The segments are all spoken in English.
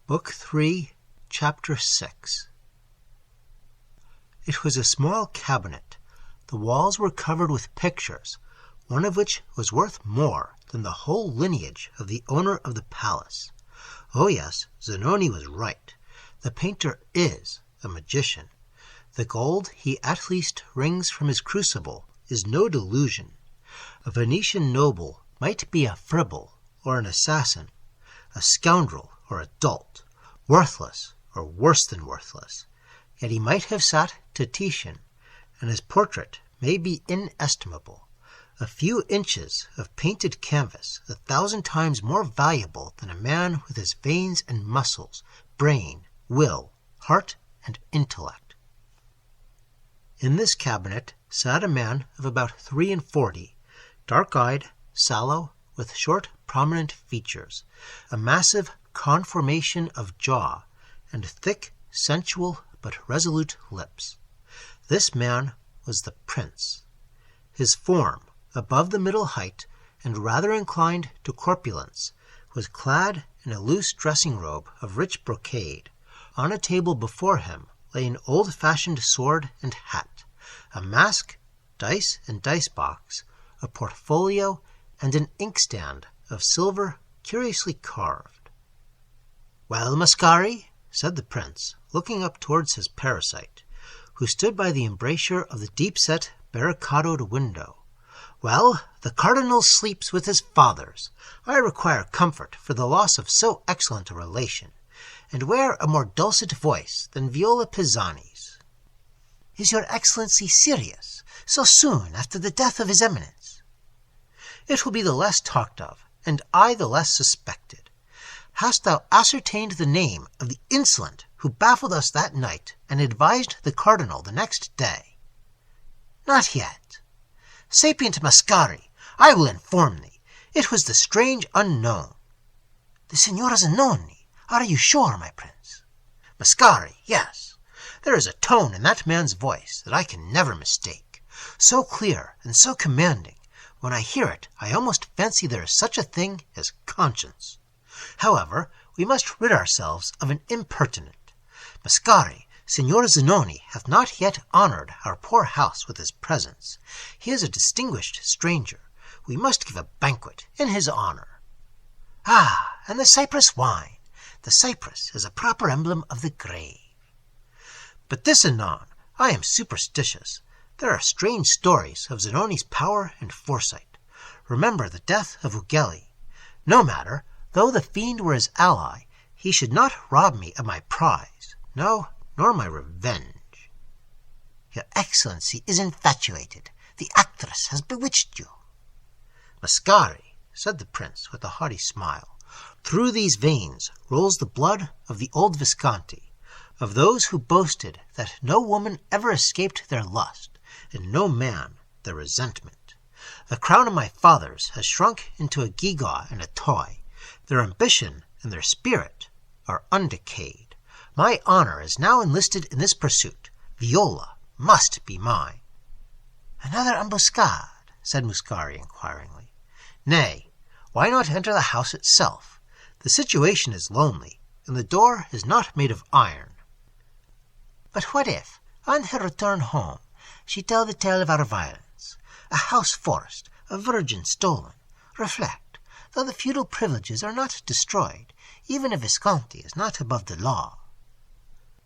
Book 3, Chapter 6. It was a small cabinet. The walls were covered with pictures, one of which was worth more than the whole lineage of the owner of the palace. Oh yes, Zanoni was right. The painter is a magician. The gold he at least wrings from his crucible is no delusion. A Venetian noble might be a fribble or an assassin, a scoundrel or a dolt, worthless or worse than worthless. Yet he might have sat to Titian, and his portrait may be inestimable. A few inches of painted canvas 1,000 times more valuable than a man with his veins and muscles, brain, will, heart, and intellect. In this cabinet sat a man of about 43, dark-eyed, sallow, with short, prominent features, a massive conformation of jaw, and thick, sensual, but resolute lips. This man was the prince. His form, above the middle height, and rather inclined to corpulence, was clad in a loose dressing robe of rich brocade. On a table before him lay an old-fashioned sword and hat, a mask, dice and dice-box, a portfolio, and an inkstand of silver curiously carved. "Well, Mascari," said the prince, looking up towards his parasite, who stood by the embrasure of the deep-set, barricadoed window. "Well, the cardinal sleeps with his fathers. I require comfort for the loss of so excellent a relation, and where a more dulcet voice than Viola Pisani's?" "Is your excellency serious, so soon after the death of his eminence?" "It will be the less talked of, and I the less suspected. Hast thou ascertained the name of the insolent who baffled us that night and advised the cardinal the next day?" "Not yet." "Sapient Mascari, I will inform thee. It was the strange unknown." "The Signora Zanoni, are you sure, my prince?" "Mascari, yes. There is a tone in that man's voice that I can never mistake. So clear and so commanding, when I hear it I almost fancy there is such a thing as conscience. However, we must rid ourselves of an impertinent. Mascari, Signor Zanoni hath not yet honored our poor house with his presence. He is a distinguished stranger. We must give a banquet in his honor." "Ah, and the cypress wine. The cypress is a proper emblem of the grave." "But this anon. I am superstitious. There are strange stories of Zanoni's power and foresight. Remember the death of Ughelli. No matter, though the fiend were his ally, he should not rob me of my prize, no, nor my revenge." "Your excellency is infatuated. The actress has bewitched you." "Mascari," said the prince with a haughty smile, "through these veins rolls the blood of the old Visconti, of those who boasted that no woman ever escaped their lust, and no man their resentment. The crown of my fathers has shrunk into a gewgaw and a toy. Their ambition and their spirit are undecayed. My honor is now enlisted in this pursuit. Viola must be mine." "Another ambuscade?" said Mascari inquiringly. "Nay, why not enter the house itself? The situation is lonely, and the door is not made of iron." "But what if, on her return home, she tell the tale of our violence? A house forced, a virgin stolen. Reflect, though the feudal privileges are not destroyed, even a Visconti is not above the law."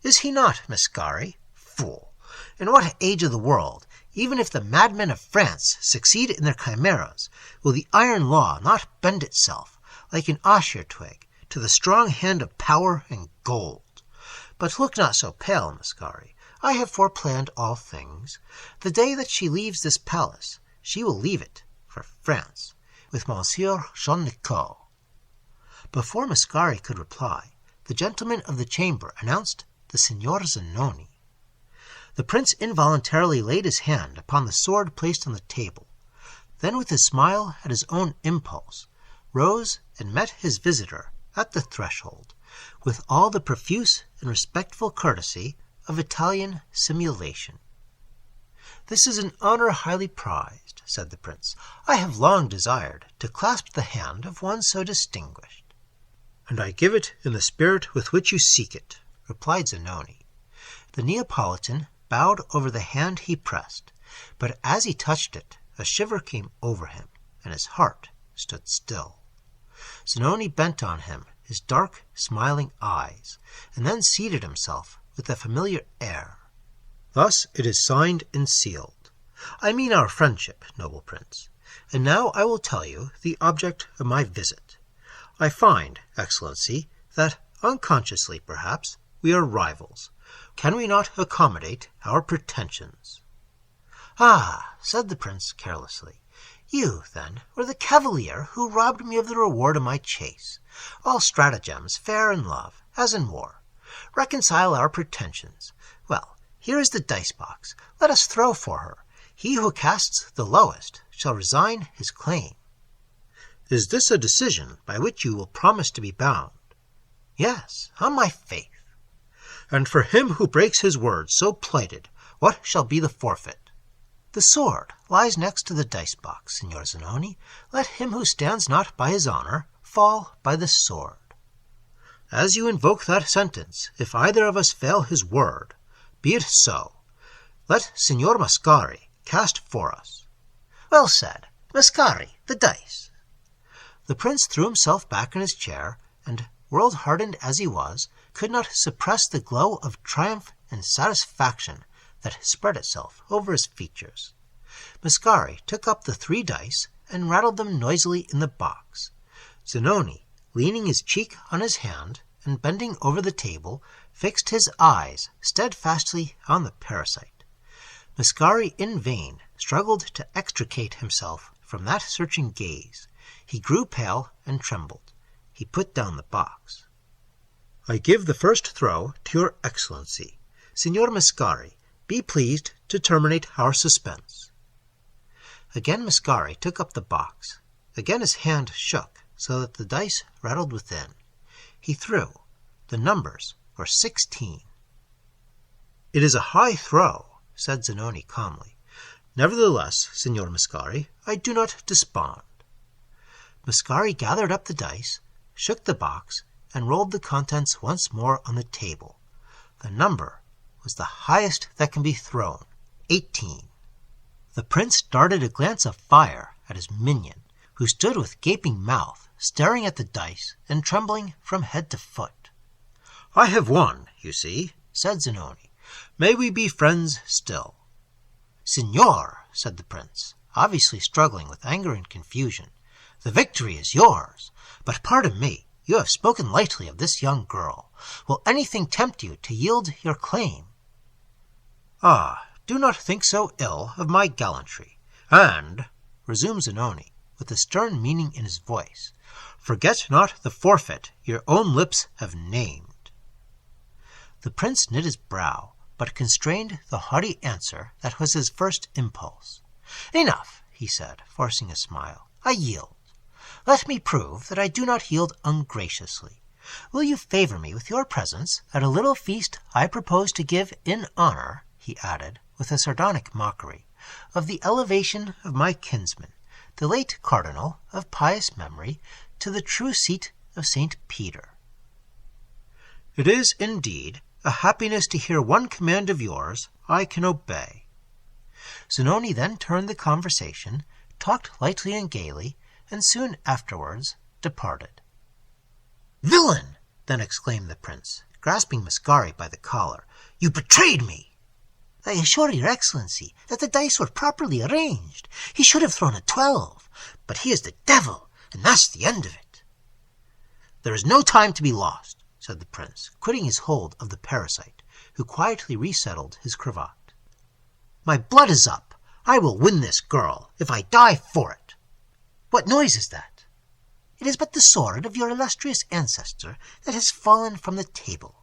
"Is he not, Mascari? Fool! In what age of the world, even if the madmen of France succeed in their chimeras, will the iron law not bend itself, like an osier twig, to the strong hand of power and gold? But look not so pale, Mascari. I have foreplanned all things. The day that she leaves this palace, she will leave it for France, with Monsieur Jean-Nicot." Before Mascari could reply, the gentleman of the chamber announced the Signor Zanoni. The prince involuntarily laid his hand upon the sword placed on the table, then with a smile at his own impulse, rose and met his visitor at the threshold, with all the profuse and respectful courtesy of Italian simulation. "This is an honor highly prized," said the prince. "I have long desired to clasp the hand of one so distinguished." "And I give it in the spirit with which you seek it," replied Zanoni. The Neapolitan bowed over the hand he pressed, but as he touched it, a shiver came over him, and his heart stood still. Zanoni bent on him his dark, smiling eyes, and then seated himself with a familiar air. "Thus it is signed and sealed. I mean our friendship, noble prince. And now I will tell you the object of my visit. I find, Excellency, that, unconsciously perhaps, we are rivals. Can we not accommodate our pretensions?" "Ah," said the prince carelessly, "you, then, were the cavalier who robbed me of the reward of my chase. All stratagems fair in love, as in war. Reconcile our pretensions. Well, here is the dice-box. Let us throw for her. He who casts the lowest shall resign his claim." "Is this a decision by which you will promise to be bound?" "Yes, on my faith." "And for him who breaks his word so plighted, what shall be the forfeit?" "The sword lies next to the dice-box, Signor Zanoni. Let him who stands not by his honor fall by the sword." "As you invoke that sentence, if either of us fail his word, be it so. Let Signor Mascari cast for us." "Well said. Mascari, the dice." The prince threw himself back in his chair, and, world-hardened as he was, could not suppress the glow of triumph and satisfaction that spread itself over his features. Mascari took up the 3 dice and rattled them noisily in the box. Zanoni, leaning his cheek on his hand and bending over the table, fixed his eyes steadfastly on the parasite. Mascari in vain struggled to extricate himself from that searching gaze. He grew pale and trembled. He put down the box. "I give the first throw to your Excellency. Signor Mascari, be pleased to terminate our suspense." Again Mascari took up the box. Again his hand shook, so that the dice rattled within. He threw. The numbers were 16. "It is a high throw," said Zanoni calmly. "Nevertheless, Signor Mascari, I do not despond." Mascari gathered up the dice, shook the box, and rolled the contents once more on the table. The number was the highest that can be thrown, 18. The prince darted a glance of fire at his minion, who stood with gaping mouth, staring at the dice and trembling from head to foot. "I have won, you see," said Zanoni. "May we be friends still?" "Signor," said the prince, obviously struggling with anger and confusion, "the victory is yours. But pardon me, you have spoken lightly of this young girl. Will anything tempt you to yield your claim?" "Ah, do not think so ill of my gallantry. And," resumed Zanoni, with a stern meaning in his voice, "forget not the forfeit your own lips have named." The prince knit his brow, but constrained the haughty answer that was his first impulse. "Enough," he said, forcing a smile. "I yield. Let me prove that I do not yield ungraciously. Will you favor me with your presence at a little feast I propose to give in honor," he added, with a sardonic mockery, "of the elevation of my kinsman, the late cardinal of pious memory, to the true seat of St. Peter?" "It is, indeed, a happiness to hear one command of yours I can obey." Zanoni then turned the conversation, talked lightly and gaily, and soon afterwards departed. "Villain!" then exclaimed the prince, grasping Mascari by the collar. "You betrayed me!" "I assure your Excellency that the dice were properly arranged. He should have thrown a 12, but he is the devil, and that's the end of it." "There is no time to be lost," said the prince, quitting his hold of the parasite, who quietly resettled his cravat. "My blood is up. I will win this girl, if I die for it." "What noise is that?" "It is but the sword of your illustrious ancestor that has fallen from the table.